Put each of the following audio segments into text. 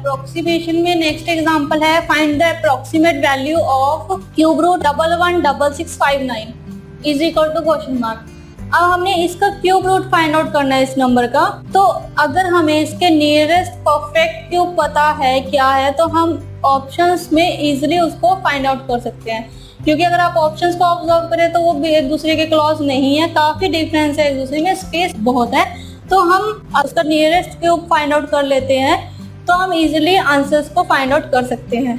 Approximation में next example है find the approximate value of cube root 116659 is equal to question mark. अब हमने इसका क्यूब रूट फाइंड आउट करना है इस नंबर का। तो अगर हमें इसके नियरेस्ट परफेक्ट क्यूब पता है क्या है तो हम ऑप्शंस में इजीली उसको फाइंड आउट कर सकते हैं, क्योंकि अगर आप ऑप्शंस को ऑब्जर्व करें तो वो एक दूसरे के क्लॉज नहीं है, काफी डिफरेंस है एक दूसरे में, स्पेस बहुत है। तो हम उसका नियरेस्ट क्यूब फाइंड आउट कर लेते हैं तो हम इजीली आंसर्स को फाइंड आउट कर सकते हैं।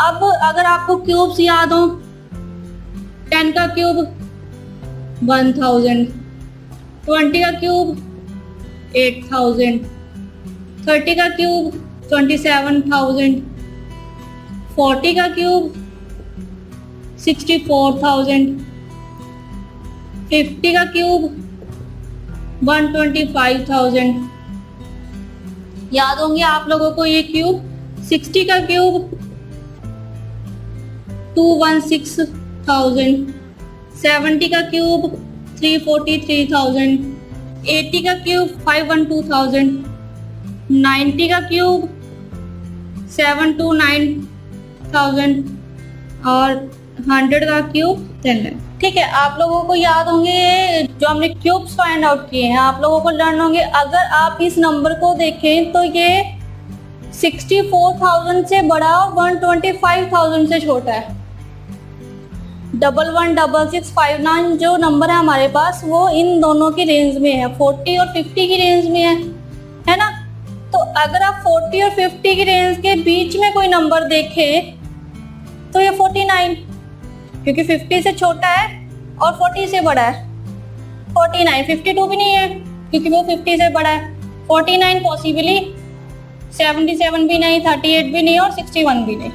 अब अगर आपको क्यूब्स याद हो, 10 का क्यूब 1000, 20 का क्यूब 8000, 30 का क्यूब 27000, 40 का क्यूब 64,000, 50 का क्यूब 125,000। याद होंगे आप लोगों को ये क्यूब। 60 का क्यूब 216,000, 70 का क्यूब 343,000, 80 का क्यूब 512,000, 90 का क्यूब 729,000 और 100 का क्यूब 10 लाख। ठीक है, आप लोगों को याद होंगे जो हमने क्यूब्स फाइंड आउट किए हैं, आप लोगों को लर्न होंगे। अगर आप इस नंबर को देखें तो ये 64,000 से बड़ा और 125,000 से छोटा है। 116659 जो नंबर है हमारे पास वो इन दोनों की रेंज में है, 40 और 50 की रेंज में है ना। तो अगर आप 40 और 50 की रेंज के बीच में कोई नंबर देखें तो ये 49, क्योंकि 50 से छोटा है और 40 से बड़ा है। 49, 52 भी नहीं है क्योंकि वो 50 से बड़ा है। 49 पॉसिबली, 77 भी नहीं, 38 भी नहीं और 61 भी नहीं।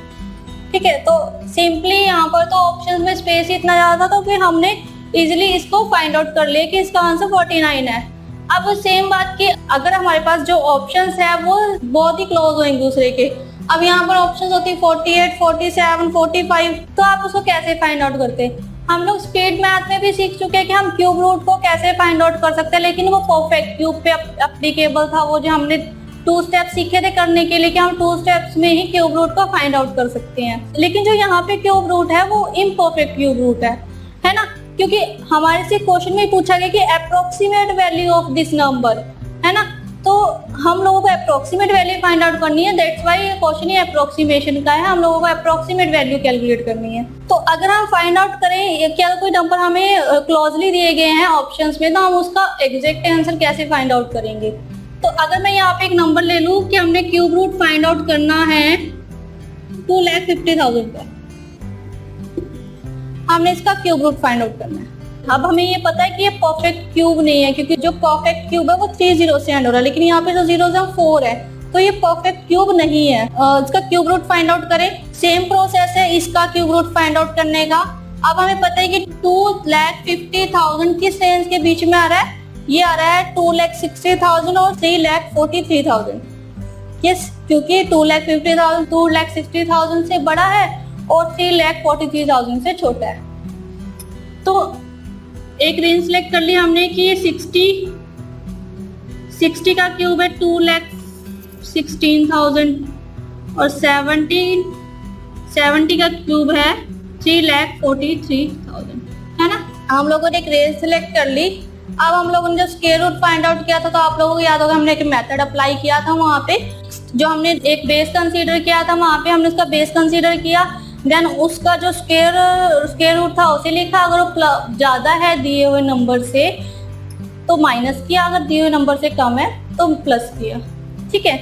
ठीक है, तो सिंपली यहाँ पर तो ऑप्शंस में स्पेस इतना ज्यादा था तो फिर हमने इजीली इसको फाइंड आउट कर लिया कि इसका आंसर 49 है। अब सेम बात की अगर हमारे पास जो ऑप्शंस है वो बहुत ही क्लोज हो एक दूसरे के, अब यहाँ पर ऑप्शंस होती है 48, 47, 45, तो आप उसको कैसे फाइंड आउट करते हैं? हम लोग स्पीड मैथ में भी सीख चुके हैं कि हम क्यूब रूट को कैसे फाइंड आउट कर सकते हैं, लेकिन वो परफेक्ट क्यूब पे एप्लीकेबल था। वो जो हमने 2 स्टेप्स सीखे थे करने के लिए कि हम 2 स्टेप्स में ही क्यूब रूट को फाइंड आउट कर सकते हैं। लेकिन जो यहाँ पे क्यूब रूट है वो इम्परफेक्ट क्यूब रूट है ना, क्योंकि हमारे से क्वेश्चन में पूछा गया कि approximate value of this number, है ना। तो हम लोगों को अप्रोक्सीमेट वैल्यू फाइंड आउट करनी है, दैट्स व्हाई ये क्वेश्चन ही अप्रोक्सीमेशन का है। हम लोगों को अप्रोक्सीमेट वैल्यू कैलकुलेट करनी है। तो अगर हम फाइंड आउट करें क्या कोई नंबर हमें क्लोजली दिए गए हैं ऑप्शंस में, तो हम उसका एग्जैक्ट आंसर कैसे फाइंड आउट करेंगे? तो अगर मैं यहाँ पे एक नंबर ले लूँ कि हमने क्यूब रूट फाइंड आउट करना है 2,50,000 का, हमने इसका क्यूब रूट फाइंड आउट करना है। अब हमें ये पता है कि ये परफेक्ट क्यूब नहीं है, क्योंकि जो परफेक्ट क्यूब है वो 3 जीरो से एंड हो रहा है, लेकिन यहाँ पे जो जीरो है 4 है, तो ये परफेक्ट क्यूब नहीं है। इसका क्यूब रूट फाइंड आउट करें, सेम प्रोसेस है इसका क्यूब रूट फाइंड आउट करने का। अब हमें पता है कि 2,50,000 किस रेंज के बीच में आ रहा है, ये आ रहा है 2,60,000 और 3,43,000। यस, क्योंकि 2,50,000 2,60,000 से बड़ा है और 3,43,000 से छोटा है। तो एक रेंज सेलेक्ट कर लिया हमने कि 60 का क्यूब है 2,16,000 और 70 का क्यूब है 3,43,000, है ना। हम लोगों ने एक रेंज सेलेक्ट कर ली। अब हम लोगों ने जो स्क्वायर रूट फाइंड आउट किया था तो आप लोगों को याद होगा हमने एक मेथड अप्लाई किया था। वहाँ पे जो हमने एक बेस कंसीडर किया था, वहाँ पे हमने उसका बेस कंसीडर किया, देन उसका जो स्क्वायर रूट था उसे लिखा। अगर वो ज्यादा है दिए हुए नंबर से तो माइनस किया, अगर दिए हुए नंबर से कम है तो प्लस किया। ठीक है,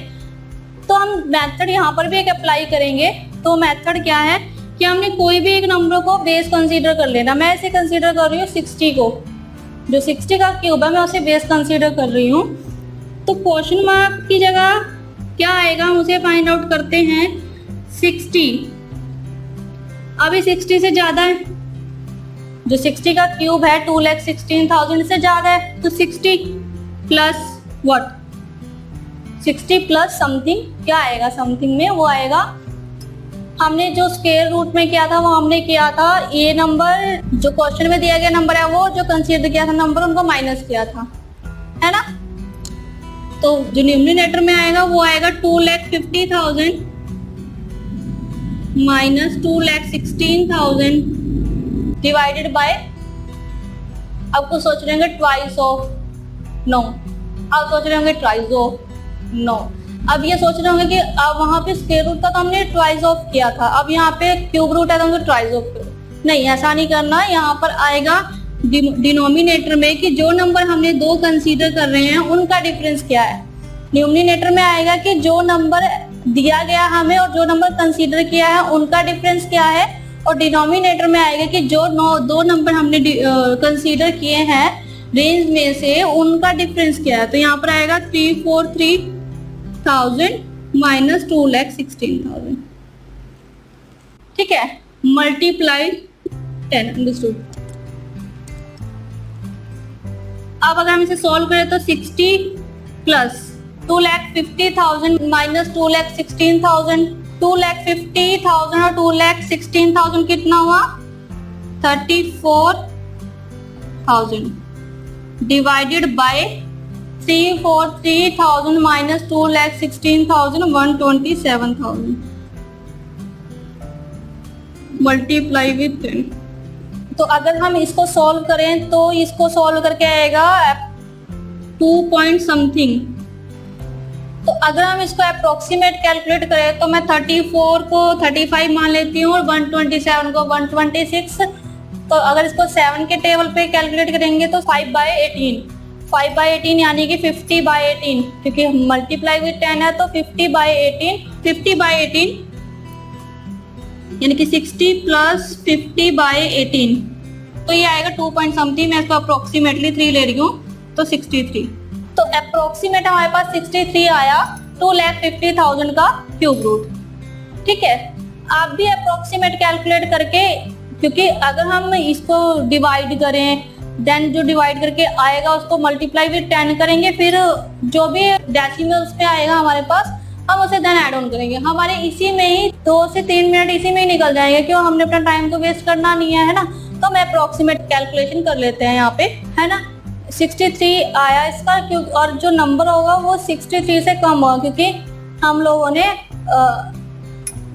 तो हम मेथड यहाँ पर भी एक अप्लाई करेंगे। तो मेथड क्या है कि हमने कोई भी एक नंबर को बेस कंसीडर कर लेना। मैं इसे कंसीडर कर रही हूँ 60 को, जो 60 का क्यूब है मैं उसे बेस कंसीडर कर रही हूँ। तो क्वेश्चन मार्क की जगह क्या आएगा, हम उसे फाइंड आउट करते हैं 60। अभी 60 से ज्यादा है, जो 60 का क्यूब है 2,16,000 से ज्यादा है, तो 60 प्लस व्हाट, 60 प्लस समथिंग क्या आएगा, समथिंग में वो आएगा, हमने जो स्क्वायर रूट में किया था वो हमने किया था ये नंबर जो क्वेश्चन में दिया गया नंबर है वो जो कंसीडर किया था नंबर उनको माइनस किया था, है ना। तो जो न्यूमरेटर में आएगा वो आएगा 2,50,000 माइनस 2,16,000 डिवाइडेड बाय, अब कुछ सोच रहे होंगे ट्वाइस ऑफ, नो, अब सोच रहे होंगे ट्वाइस ऑफ, नो, अब ये सोच रहे होंगे कि अब वहां पे स्क्वायर रूट का तो हमने ट्वाइस ऑफ किया था, अब यहाँ पे क्यूब रूट है तो हमको ट्वाइस ऑफ, नहीं ऐसा नहीं करना। यहाँ पर आएगा डिनोमिनेटर में कि जो नंबर हमने दो कंसीडर कर रहे हैं उनका डिफरेंस क्या है। न्यूमरेटर में आएगा कि जो नंबर दिया गया हमें और जो नंबर कंसीडर किया है उनका डिफरेंस क्या है, और डिनोमिनेटर में आएगा कि जो दो नंबर हमने कंसीडर किए हैं रेंज में से उनका डिफरेंस क्या है। तो यहाँ पर आएगा 343,000 माइनस 2,16,000, ठीक है, मल्टीप्लाई 10, अंडरस्टूड। अब अगर हम इसे सॉल्व करें तो 60 प्लस 2,50,000 माइनस 2,16,000, 2,50,000 और 2,16,000 कितना हुआ 34,000 divided by 343,000 minus 2,16,000 127,000 multiply with 10। तो अगर हम इसको सॉल्व करें तो इसको सॉल्व करके आएगा 2 पॉइंट समथिंग। तो अगर हम इसको अप्रोक्सीमेट कैलकुलेट करें तो मैं 34 को 35 मान लेती हूँ और 127 को 126। तो अगर इसको 7 के टेबल पे कैलकुलेट करेंगे तो 5/18 यानी कि 50/18, क्योंकि मल्टीप्लाई विद 10 है तो 50/18 यानी कि 60 प्लस 50/18, तो ये आएगा 2 पॉइंट समथिंग। मैं इसको अप्रोक्सीमेटली 3 ले रही हूँ तो 63। तो अप्रोक्सीमेट हमारे पास 63 आया 2,50,000 का क्यूब रूट, ठीक है। आप भी अप्रोक्सीमेट कैलकुलेट करके, क्योंकि अगर हम इसको डिवाइड करें देन जो डिवाइड करके आएगा उसको मल्टीप्लाई विद 10 करेंगे, फिर जो भी डेसिमल्स पे आएगा हमारे पास हम उसे देन ऐड ऑन करेंगे। हमारे इसी में ही 2 से 3 मिनट इसी में ही निकल जाएंगे, क्यों, हमने अपना टाइम तो वेस्ट करना नहीं है ना। तो मैं अप्रोक्सीमेट कैलकुलेशन कर लेते हैं यहाँ पे, है ना। 63 आया इसका, क्यों, और जो नंबर होगा वो 63 से कम होगा, क्योंकि हम लोगों ने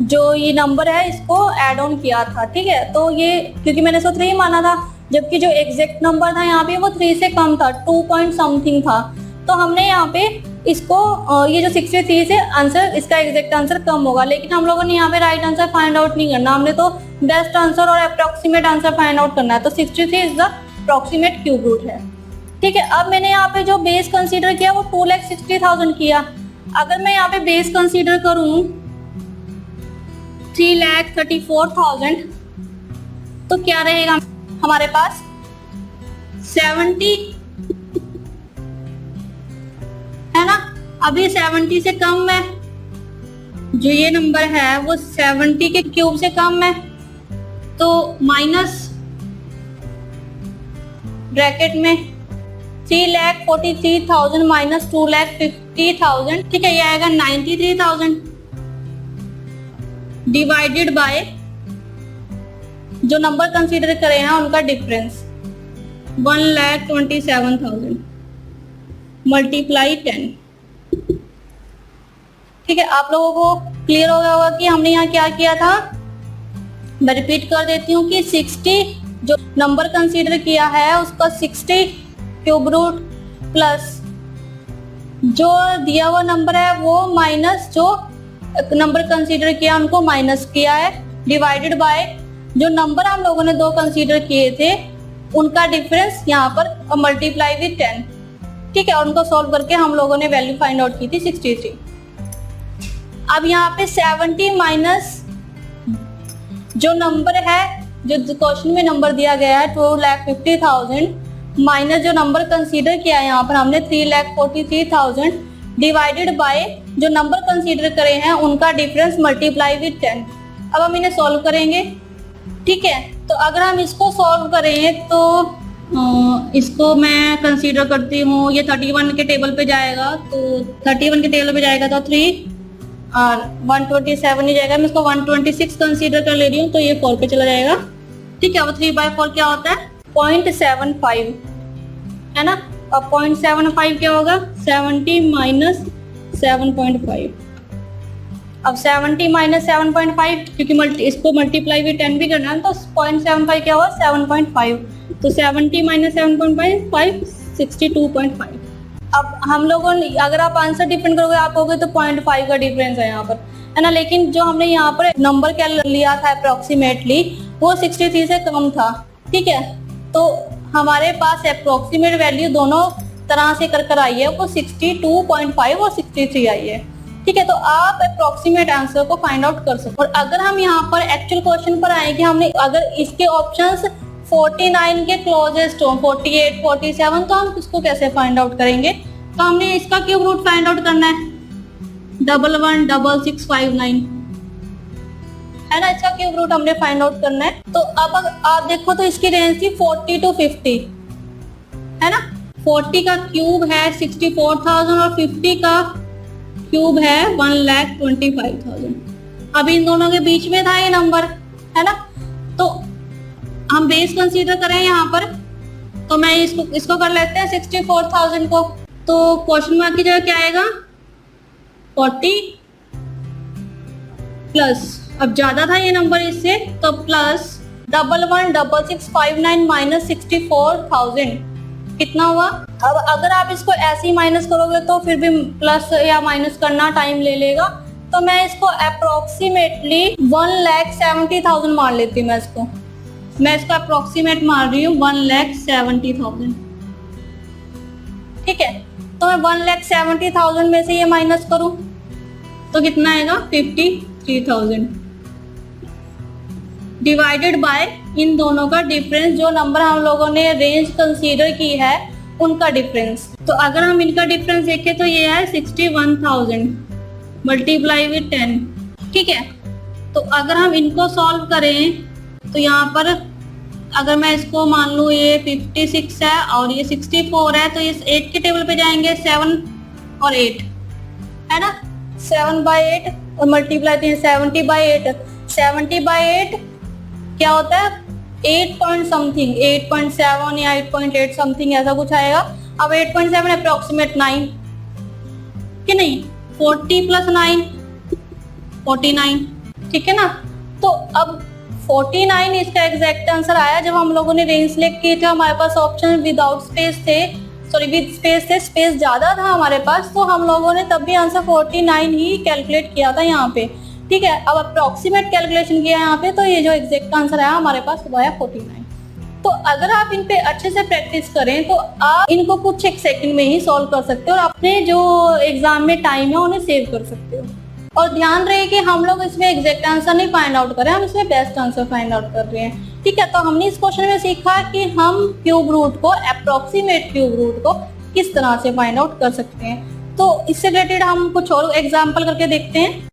जो ये नंबर है इसको ऐड ऑन किया था, ठीक है। तो ये क्योंकि मैंने इसको 3 माना था, जबकि जो एग्जैक्ट नंबर था यहाँ पे वो 3 से कम था, 2 पॉइंट समथिंग था। तो हमने यहाँ पे इसको ये जो 63 से आंसर, इसका एग्जैक्ट आंसर कम होगा, लेकिन हम लोगों ने यहाँ पे राइट आंसर फाइंड आउट नहीं करना, हमने तो बेस्ट आंसर और अप्रोक्सीमेट आंसर फाइंड आउट करना है। तो 63 is the approximate cube root है, ठीक है। अब मैंने यहाँ पे जो बेस कंसीडर किया वो 2,60,000 किया। अगर मैं यहाँ पे बेस कंसीडर करूं 3,34,000 तो क्या रहेगा हमारे पास 70, है ना। अभी 70 से कम है, जो ये नंबर है वो 70 के क्यूब से कम है, तो माइनस ब्रैकेट में 3,43,000 माइनस 2,50,000, ठीक है, ये आएगा 93,000 डिवाइडेड बाय जो नंबर कंसीडर करे हैं उनका डिफरेंस 1,27,000 मल्टीप्लाई 10, ठीक है। आप लोगों को क्लियर हो गया होगा कि हमने यहाँ क्या किया था। मैं रिपीट कर देती हूँ कि 60 जो नंबर कंसीडर किया है उसका 60 क्यूब रूट प्लस जो दिया हुआ नंबर है वो माइनस जो नंबर कंसीडर किया उनको माइनस किया है, डिवाइडेड बाय जो नंबर हम लोगों ने दो कंसीडर किए थे उनका डिफरेंस यहाँ पर मल्टीप्लाई विद 10, ठीक है। और उनको सॉल्व करके हम लोगों ने वैल्यू फाइंड आउट की थी 63। अब यहाँ पे 70 माइनस जो नंबर है, जो क्वेश्चन में नंबर दिया गया है 2,50,000 माइनस जो नंबर कंसीडर किया है यहाँ पर हमने 3,43,000 डिवाइडेड बाय जो नंबर कंसीडर करे हैं उनका डिफरेंस मल्टीप्लाई विद 10। अब हम इन्हें सॉल्व करेंगे, ठीक है। तो अगर हम इसको सॉल्व करें तो इसको मैं कंसीडर करती हूँ, ये 31 के टेबल पे जाएगा, तो 31 के टेबल पे जाएगा तो 3 और 127 ही जाएगा। मैं इसको 126 कंसीडर कर ले रही हूँ तो ये 4 पे चला जाएगा, ठीक है। अब 3/4 क्या होता है 0.75, है ना। अब 0.75 क्या होगा, 70 माइनस 7.5। अब 70 माइनस 7.5, क्योंकि इसको मल्टीप्लाई भी 10 भी करना है, तो 0.75 क्या हुआ, 7.5। तो 70 माइनस 7.5 62.5। अब हम लोगों ने, अगर आप आंसर डिफरेंट करोगे आप कहोगे तो 0.5 का डिफरेंस है यहाँ पर, है ना। लेकिन जो हमने यहाँ पर नंबर क्या लिया था अप्रोक्सीमेटली, वो 63 से कम था, ठीक है। तो हमारे पास अप्रोक्सीमेट वैल्यू दोनों तरह से कर आई है, वो 62.5 और 63 आई है, ठीक है। तो आप अप्रोक्सीमेट आंसर को फाइंड आउट कर सकते हो। और अगर हम यहाँ पर एक्चुअल क्वेश्चन पर आए कि हमने अगर इसके ऑप्शंस 49 के क्लोजेस्ट हो, 48, 47, तो हम इसको कैसे फाइंड आउट करेंगे। तो हमने इसका क्यूब रूट फाइंड आउट करना है, 116659, है ना। इसका क्यूब रूट हमने फाइंड आउट करना है। तो अब आप देखो तो इसकी रेंज थी 40 to 50, है ना। 40 का क्यूब है 64,000 और 50 का क्यूब है 1,25,000। अब इन दोनों के बीच में था ये नंबर, है ना। तो हम बेस कंसीडर करें यहाँ पर, तो मैं इसको कर लेते हैं 64,000 को। तो क्वेश्चन मार्क की जगह क्या आएगा, 40 प्लस, अब ज्यादा था ये नंबर इससे, तो प्लस 116659 माइनस 64,000 कितना हुआ। अब अगर आप इसको ऐसे ही माइनस करोगे तो फिर भी प्लस या माइनस करना टाइम ले लेगा। तो मैं इसको अप्रोक्सीमेटली 1,70,000 मान लेती हूँ। मैं इसको अप्रोक्सीमेट मार रही हूँ 1,70,000, ठीक है। तो मैं 1,70,000 में से ये माइनस करूं तो कितना आएगा, 53,000 डिवाइडेड बाय इन दोनों का डिफरेंस, जो नंबर हम लोगों ने रेंज कंसीडर की है उनका डिफरेंस। तो अगर हम इनका डिफरेंस देखें तो ये है 61,000 मल्टीप्लाई विद 10, ठीक है। तो अगर हम इनको सॉल्व करें तो यहाँ पर अगर मैं इसको मान लूँ ये 56 है और ये 64 है, तो ये 8 के टेबल पे जाएंगे, 7 और 8, है ना। 7/8 और मल्टीप्लाई 70/8, 70/8 क्या होता है 8 पॉइंट समथिंग, 8.7 या 8.8 समथिंग ऐसा कुछ आएगा। अब 8.7 अप्रोक्सीमेट 9 कि नहीं, 40 प्लस 9 49, ठीक है ना। तो अब 49 इसका एग्जैक्ट आंसर आया। जब हम लोगों ने रेंज सिलेक्ट किए थे हमारे पास ऑप्शन विदाउट स्पेस थे, सॉरी विद स्पेस थे, स्पेस ज्यादा था हमारे पास, तो हम लोगों ने तब भी आंसर 49 ही कैलकुलेट किया था यहाँ पे, ठीक है। अब अप्रोक्सीमेट कैलकुलेशन किया यहाँ पे, तो ये जो एग्जैक्ट आंसर आया हमारे पास वो है 49। तो अगर आप इन पे अच्छे से प्रैक्टिस करें तो आप इनको कुछ एक सेकंड में ही सॉल्व कर सकते हो और अपने जो एग्जाम में टाइम है उन्हें सेव कर सकते हो। और ध्यान रहे कि हम लोग इसमें एग्जैक्ट आंसर नहीं फाइंड आउट कर रहे हैं, हम इसमें बेस्ट आंसर फाइंड आउट कर रहे हैं, ठीक है। तो हमने इस क्वेश्चन में सीखा कि हम क्यूब रूट को, अप्रोक्सीमेट क्यूब रूट को किस तरह से फाइंड आउट कर सकते हैं। तो इससे रिलेटेड हम कुछ और एग्जाम्पल करके देखते हैं।